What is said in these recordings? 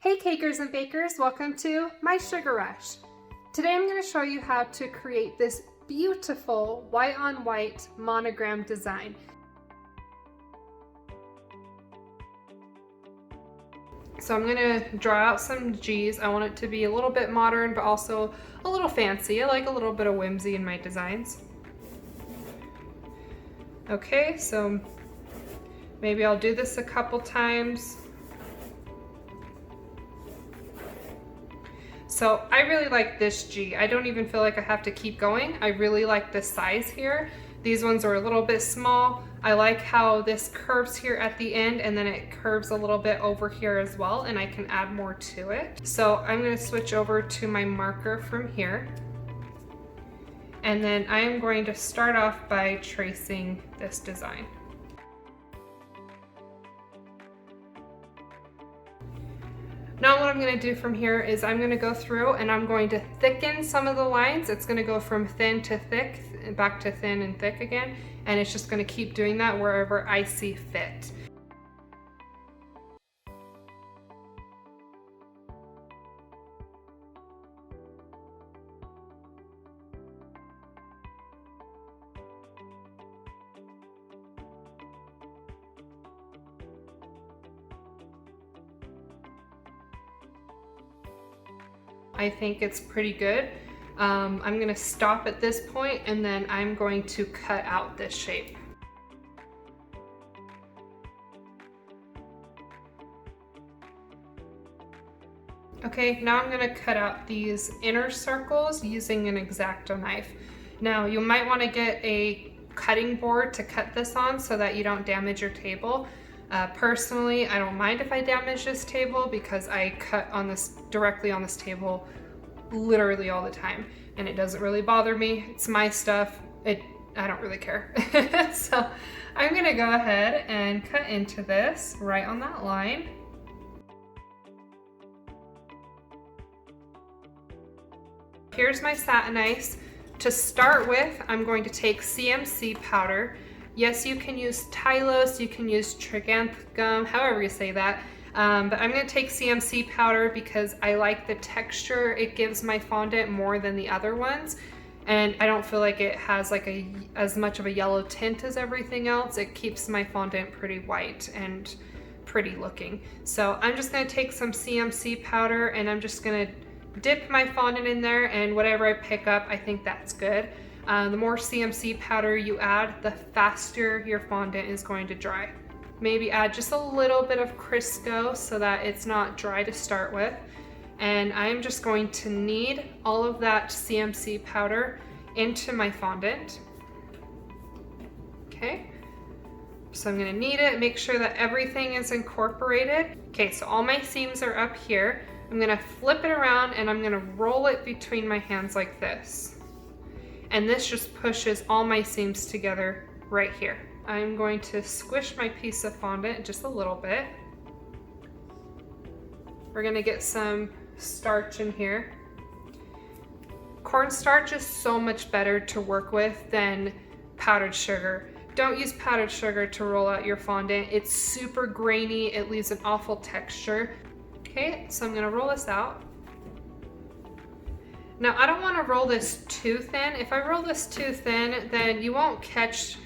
Hey cakers and bakers, welcome to my Sugar Rush. Today I'm going to show you how to create this beautiful white on white monogram design. So I'm going to draw out some G's. I want it to be a little bit modern but also a little fancy. I like a little bit of whimsy in my designs. Okay, so maybe I'll do this a couple times. So I really like this G. I don't even feel like I have to keep going. I really like the size here. These ones are a little bit small. I like how this curves here at the end and then it curves a little bit over here as well, and I can add more to it. So I'm going to switch over to my marker from here. And then I am going to start off by tracing this design. Now what I'm going to do from here is I'm going to go through and I'm going to thicken some of the lines. It's going to go from thin to thick, back to thin and thick again, and it's just going to keep doing that wherever I see fit. I think it's pretty good. I'm going to stop at this point and then I'm going to cut out this shape. Okay, now I'm going to cut out these inner circles using an X-Acto knife. Now you might want to get a cutting board to cut this on so that you don't damage your table. Personally, I don't mind if I damage this table because I cut on this directly on this table literally all the time and it doesn't really bother me. It's my stuff. I don't really care. So I'm gonna go ahead and cut into this right on that line. Here's my satin ice. To start with, I'm going to take CMC powder. Yes, you can use Tylose, you can use Triganthum, however you say that. But I'm going to take CMC powder because I like the texture it gives my fondant more than the other ones. And I don't feel like it has like as much of a yellow tint as everything else. It keeps my fondant pretty white and pretty looking. So I'm just going to take some CMC powder and I'm just going to dip my fondant in there, and whatever I pick up, I think that's good. The more CMC powder you add, the faster your fondant is going to dry. Maybe add just a little bit of Crisco so that it's not dry to start with. And I'm just going to knead all of that CMC powder into my fondant. Okay, so I'm going to knead it, make sure that everything is incorporated. Okay, so all my seams are up here. I'm going to flip it around and I'm going to roll it between my hands like this. And this just pushes all my seams together right here. I'm going to squish my piece of fondant just a little bit. We're going to get some starch in here. Cornstarch is so much better to work with than powdered sugar. Don't use powdered sugar to roll out your fondant. It's super grainy, it leaves an awful texture. Okay, so I'm going to roll this out. Now I don't want to roll this too thin. If I roll this too thin, then you won't catch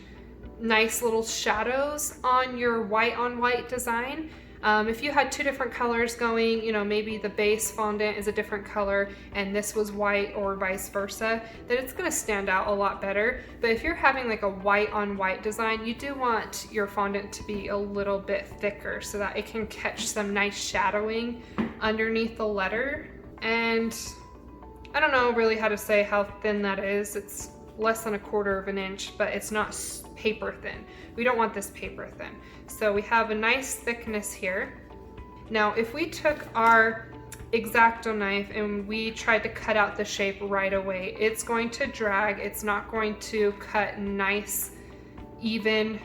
nice little shadows on your white on white design. If you had two different colors going, you know, maybe the base fondant is a different color and this was white or vice versa, then it's going to stand out a lot better. But if you're having like a white on white design, you do want your fondant to be a little bit thicker so that it can catch some nice shadowing underneath the letter. And I don't know really how to say how thin that is. It's less than 1/4 of an inch, but it's not paper thin. We don't want this paper thin. So we have a nice thickness here. Now, if we took our X-Acto knife and we tried to cut out the shape right away, it's going to drag. It's not going to cut nice, even.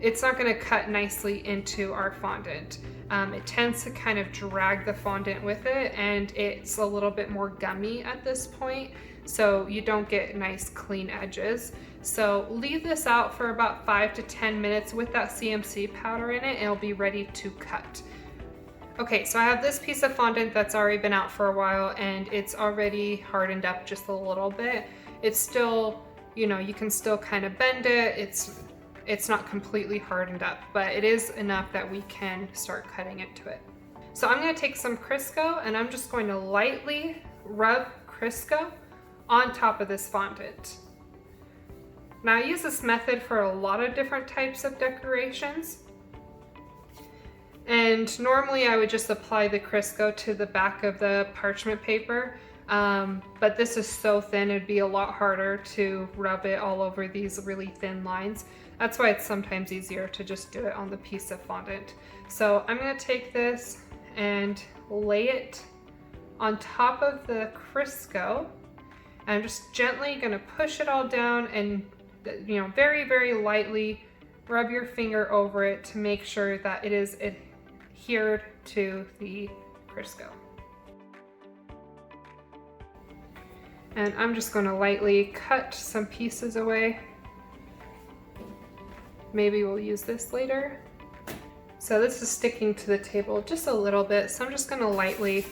It's not going to cut nicely into our fondant. It tends to kind of drag the fondant with it, and it's a little bit more gummy at this point, so you don't get nice clean edges. So leave this out for about 5 to 10 minutes with that CMC powder in it, and it'll be ready to cut. Okay, so I have this piece of fondant that's already been out for a while and it's already hardened up just a little bit. It's still, you know, you can still kind of bend it. It's not completely hardened up, but it is enough that we can start cutting into it. So I'm gonna take some Crisco and I'm just going to lightly rub Crisco on top of this fondant. Now I use this method for a lot of different types of decorations. And normally I would just apply the Crisco to the back of the parchment paper, but this is so thin it'd be a lot harder to rub it all over these really thin lines. That's why it's sometimes easier to just do it on the piece of fondant. So I'm going to take this and lay it on top of the Crisco. I'm just gently going to push it all down and, you know, very, very lightly rub your finger over it to make sure that it is adhered to the Crisco. And I'm just going to lightly cut some pieces away. Maybe we'll use this later. So this is sticking to the table just a little bit, so I'm just going to lightly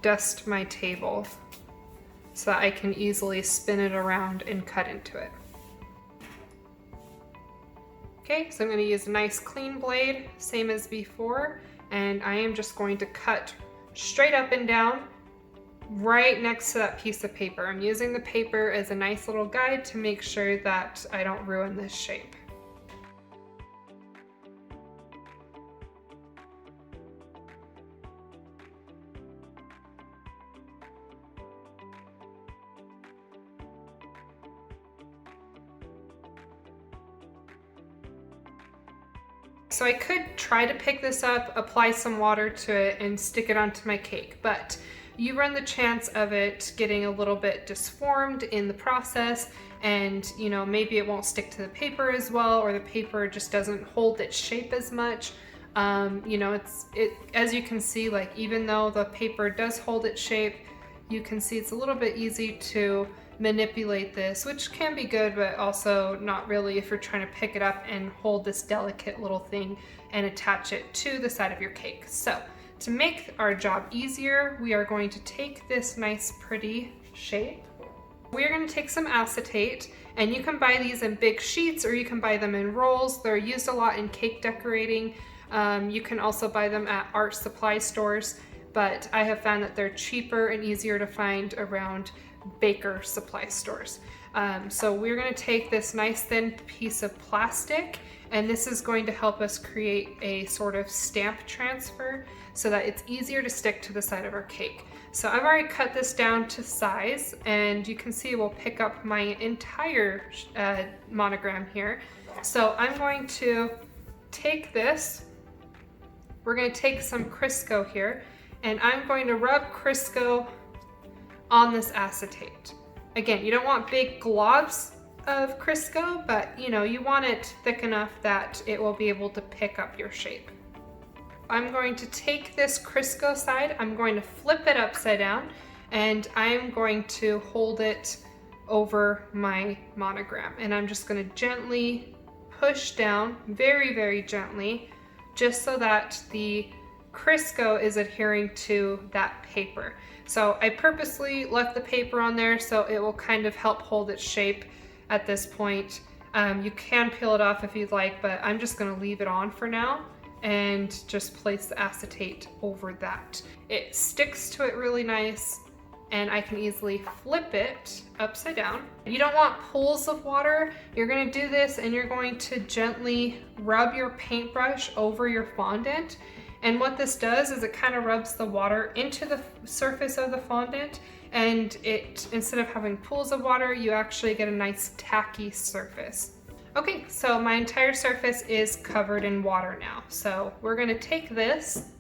dust my table so that I can easily spin it around and cut into it. Okay, so I'm going to use a nice clean blade, same as before, and I am just going to cut straight up and down right next to that piece of paper. I'm using the paper as a nice little guide to make sure that I don't ruin this shape. So I could try to pick this up, apply some water to it, and stick it onto my cake, but you run the chance of it getting a little bit disformed in the process, and you know, maybe it won't stick to the paper as well, or the paper just doesn't hold its shape as much. You know, as you can see, like even though the paper does hold its shape, you can see it's a little bit easy to manipulate this, which can be good, but also not really if you're trying to pick it up and hold this delicate little thing and attach it to the side of your cake. So to make our job easier, we are going to take this nice pretty shape. We're going to take some acetate, and you can buy these in big sheets or you can buy them in rolls. They're used a lot in cake decorating. You can also buy them at art supply stores, but I have found that they're cheaper and easier to find around baker supply stores. So we're going to take this nice thin piece of plastic, and this is going to help us create a sort of stamp transfer so that it's easier to stick to the side of our cake. So I've already cut this down to size, and you can see we'll pick up my entire monogram here. So I'm going to take this, we're going to take some Crisco here, and I'm going to rub Crisco on this acetate. Again, you don't want big globs of Crisco, but you know, you want it thick enough that it will be able to pick up your shape. I'm going to take this Crisco side, I'm going to flip it upside down, and I'm going to hold it over my monogram. And I'm just going to gently push down, very, very gently, just so that the Crisco is adhering to that paper. So I purposely left the paper on there so it will kind of help hold its shape at this point. You can peel it off if you'd like, but I'm just going to leave it on for now and just place the acetate over that. It sticks to it really nice, and I can easily flip it upside down. You don't want pools of water. You're going to do this and you're going to gently rub your paintbrush over your fondant. And what this does is it kind of rubs the water into the surface of the fondant, and instead of having pools of water, you actually get a nice tacky surface. Okay, so my entire surface is covered in water now. So we're gonna take this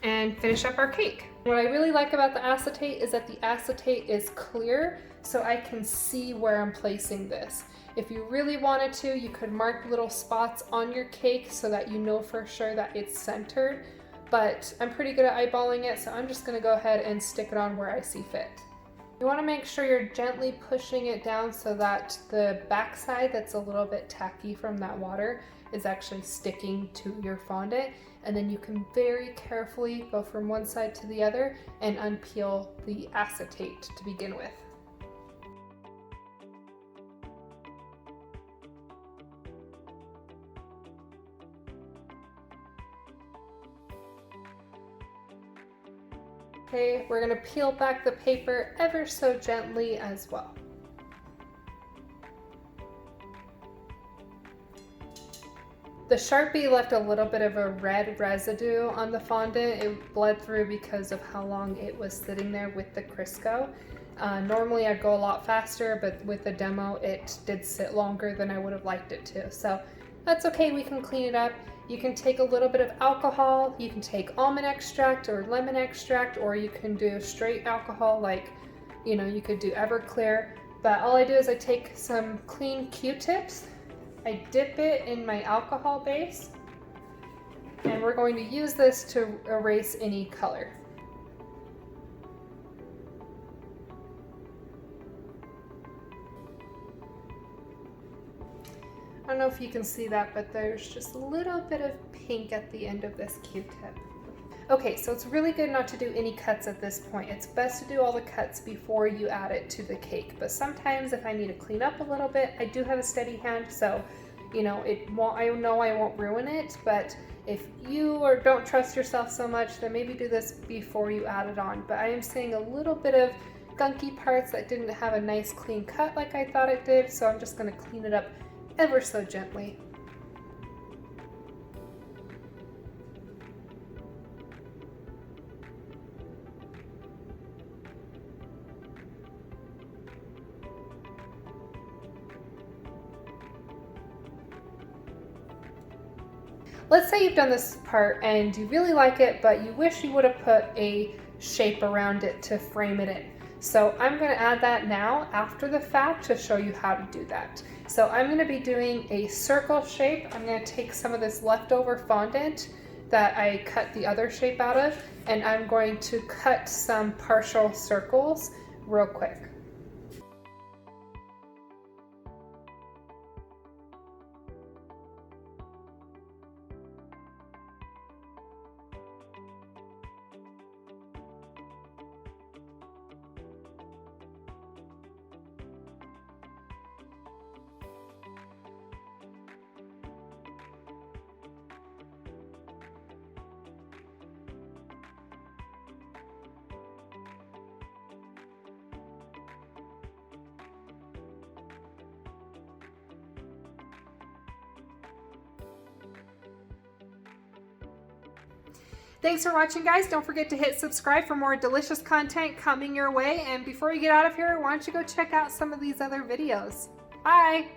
and finish up our cake. What I really like about the acetate is that the acetate is clear, so I can see where I'm placing this. If you really wanted to, you could mark little spots on your cake so that you know for sure that it's centered, but I'm pretty good at eyeballing it, so I'm just gonna go ahead and stick it on where I see fit. You wanna make sure you're gently pushing it down so that the backside that's a little bit tacky from that water is actually sticking to your fondant. And then you can very carefully go from one side to the other and unpeel the acetate to begin with. Okay, we're going to peel back the paper ever so gently as well. The Sharpie left a little bit of a red residue on the fondant. It bled through because of how long it was sitting there with the Crisco. Normally I'd go a lot faster, but with the demo it did sit longer than I would have liked it to. So that's okay, we can clean it up. You can take a little bit of alcohol, you can take almond extract or lemon extract, or you can do straight alcohol like, you know, you could do Everclear. But all I do is I take some clean Q-tips, I dip it in my alcohol base, and we're going to use this to erase any color. I don't know if you can see that, but there's just a little bit of pink at the end of this Q-tip. Okay, so it's really good not to do any cuts at this point. It's best to do all the cuts before you add it to the cake. But sometimes if I need to clean up a little bit, I do have a steady hand, so you know, I know I won't ruin it, but if you don't trust yourself so much, then maybe do this before you add it on. But I am seeing a little bit of gunky parts that didn't have a nice clean cut like I thought it did, so I'm just going to clean it up ever so gently. Let's say you've done this part and you really like it, but you wish you would have put a shape around it to frame it in. So I'm going to add that now after the fact to show you how to do that. So I'm going to be doing a circle shape. I'm going to take some of this leftover fondant that I cut the other shape out of, and I'm going to cut some partial circles real quick. Thanks for watching, guys. Don't forget to hit subscribe for more delicious content coming your way. And before you get out of here, why don't you go check out some of these other videos. Bye!